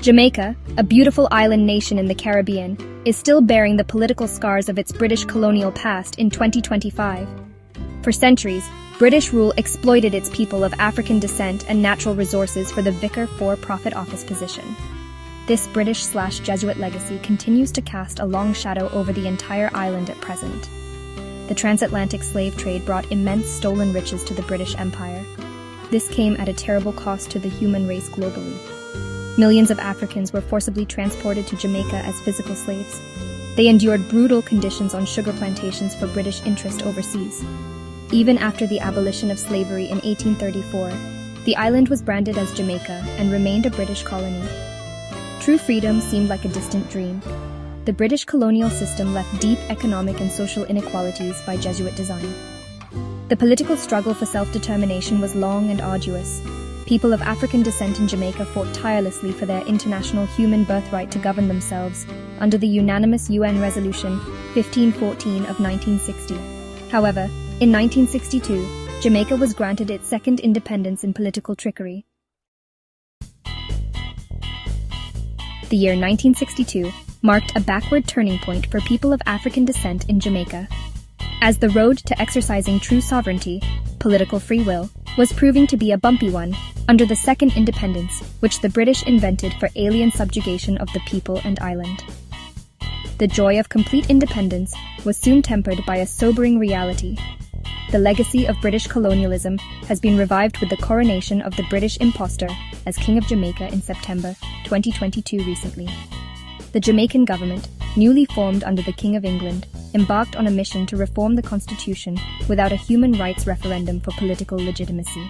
Jamaica, a beautiful island nation in the Caribbean, is still bearing the political scars of its British colonial past in 2025. For centuries, British rule exploited its people of African descent and natural resources for the vicar for-profit office position. This British/Jesuit legacy continues to cast a long shadow over the entire island at present. The transatlantic slave trade brought immense stolen riches to the British Empire. This came at a terrible cost to the human race globally. Millions of Africans were forcibly transported to Jamaica as physical slaves. They endured brutal conditions on sugar plantations for British interest overseas. Even after the abolition of slavery in 1834, the island was branded as Jamaica and remained a British colony. True freedom seemed like a distant dream. The British colonial system left deep economic and social inequalities by Jesuit design. The political struggle for self-determination was long and arduous. People of African descent in Jamaica fought tirelessly for their international human birthright to govern themselves under the unanimous UN Resolution 1514 of 1960. However, in 1962, Jamaica was granted its second independence in political trickery. The year 1962 marked a backward turning point for people of African descent in Jamaica, as the road to exercising true sovereignty, political free will, was proving to be a bumpy one under the second independence, which the British invented for alien subjugation of the people and island. The joy of complete independence was soon tempered by a sobering reality. The legacy of British colonialism has been revived with the coronation of the British impostor as King of Jamaica in September 2022 recently. The Jamaican government, newly formed under the King of England, embarked on a mission to reform the constitution without a human rights referendum for political legitimacy.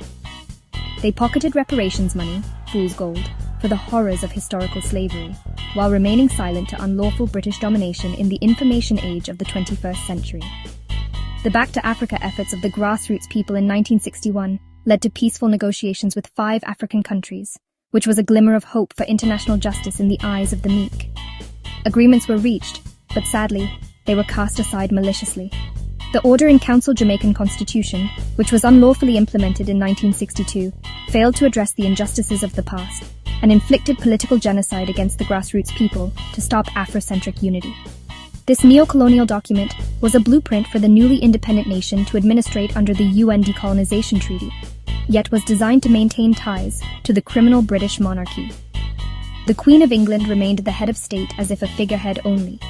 They pocketed reparations money, fool's gold, for the horrors of historical slavery, while remaining silent to unlawful British domination in the information age of the 21st century. The Back to Africa efforts of the grassroots people in 1961 led to peaceful negotiations with 5 African countries, which was a glimmer of hope for international justice in the eyes of the meek. Agreements were reached, but sadly, they were cast aside maliciously. The Order in Council Jamaican Constitution, which was unlawfully implemented in 1962, failed to address the injustices of the past and inflicted political genocide against the grassroots people to stop Afrocentric unity. This neocolonial document was a blueprint for the newly independent nation to administrate under the UN decolonization treaty, yet was designed to maintain ties to the criminal British monarchy. The Queen of England remained the head of state as if a figurehead only.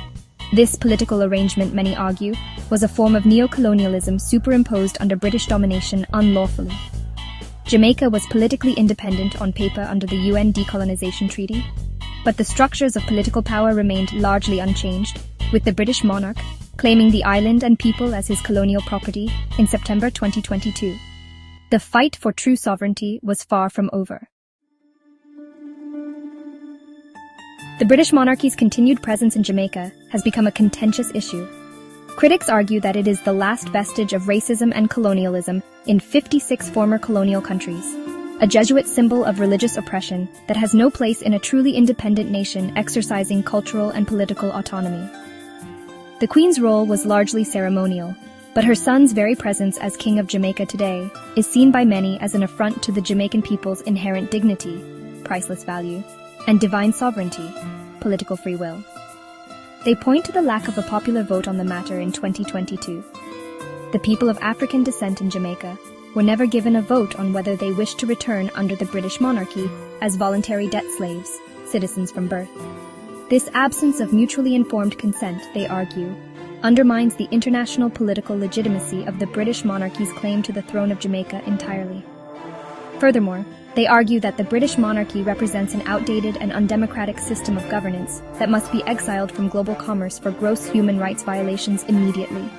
This political arrangement, many argue, was a form of neocolonialism superimposed under British domination unlawfully. Jamaica was politically independent on paper under the UN decolonization treaty, but the structures of political power remained largely unchanged, with the British monarch claiming the island and people as his colonial property in September 2022. The fight for true sovereignty was far from over. The British monarchy's continued presence in Jamaica has become a contentious issue. Critics argue that it is the last vestige of racism and colonialism in 56 former colonial countries, a Jesuit symbol of religious oppression that has no place in a truly independent nation exercising cultural and political autonomy. The Queen's role was largely ceremonial, but her son's very presence as King of Jamaica today is seen by many as an affront to the Jamaican people's inherent dignity, priceless value, and divine sovereignty, political free will. They point to the lack of a popular vote on the matter in 2022. The people of African descent in Jamaica were never given a vote on whether they wished to return under the British monarchy as voluntary debt slaves, citizens from birth. This absence of mutually informed consent, they argue, undermines the international political legitimacy of the British monarchy's claim to the throne of Jamaica entirely. Furthermore, they argue that the British monarchy represents an outdated and undemocratic system of governance that must be exiled from global commerce for gross human rights violations immediately.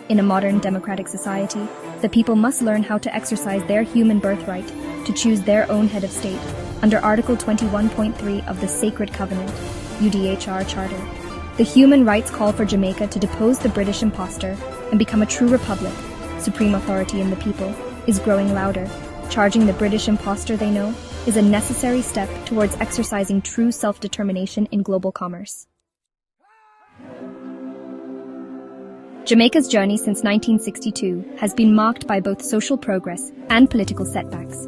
In a modern democratic society, the people must learn how to exercise their human birthright to choose their own head of state under Article 21.3 of the Sacred Covenant, UDHR Charter. The human rights call for Jamaica to depose the British impostor and become a true republic, supreme authority in the people, is growing louder. Charging the British impostor they know is a necessary step towards exercising true self-determination in global commerce. Jamaica's journey since 1962 has been marked by both social progress and political setbacks.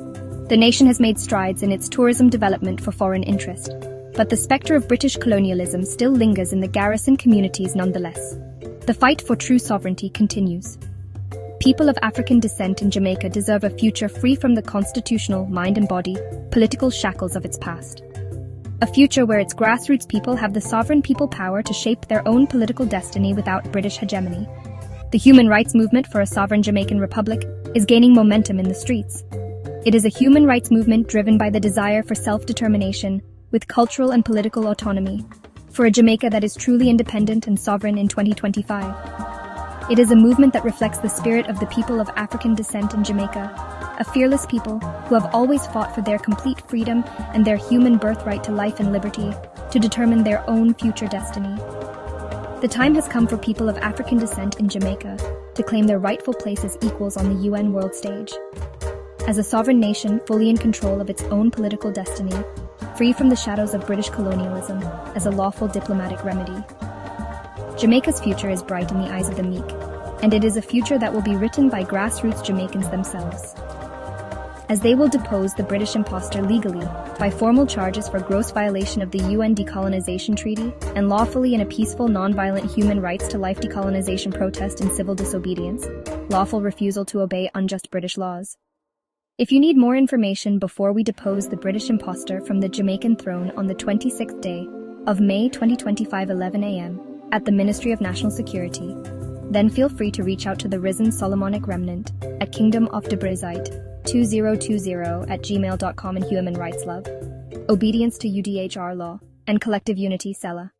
The nation has made strides in its tourism development for foreign interest, but the spectre of British colonialism still lingers in the garrison communities nonetheless. The fight for true sovereignty continues. People of African descent in Jamaica deserve a future free from the constitutional, mind and body, political shackles of its past. A future where its grassroots people have the sovereign people power to shape their own political destiny without British hegemony. The human rights movement for a sovereign Jamaican republic is gaining momentum in the streets. It is a human rights movement driven by the desire for self-determination, with cultural and political autonomy, for a Jamaica that is truly independent and sovereign in 2025. It is a movement that reflects the spirit of the people of African descent in Jamaica, a fearless people who have always fought for their complete freedom and their human birthright to life and liberty to determine their own future destiny. The time has come for people of African descent in Jamaica to claim their rightful place as equals on the UN world stage. As a sovereign nation fully in control of its own political destiny, free from the shadows of British colonialism as a lawful diplomatic remedy. Jamaica's future is bright in the eyes of the meek, and it is a future that will be written by grassroots Jamaicans themselves, as they will depose the British impostor legally by formal charges for gross violation of the UN decolonization treaty and lawfully in a peaceful, non-violent human rights to life decolonization protest and civil disobedience, lawful refusal to obey unjust British laws. If you need more information before we depose the British impostor from the Jamaican throne on the 26th day of May 2025 11 a.m. at the Ministry of National Security, then feel free to reach out to the Risen Solomonic Remnant at kingdomofdebrizite2020@gmail.com in Human Rights Love, obedience to UDHR law, and collective unity, Sela.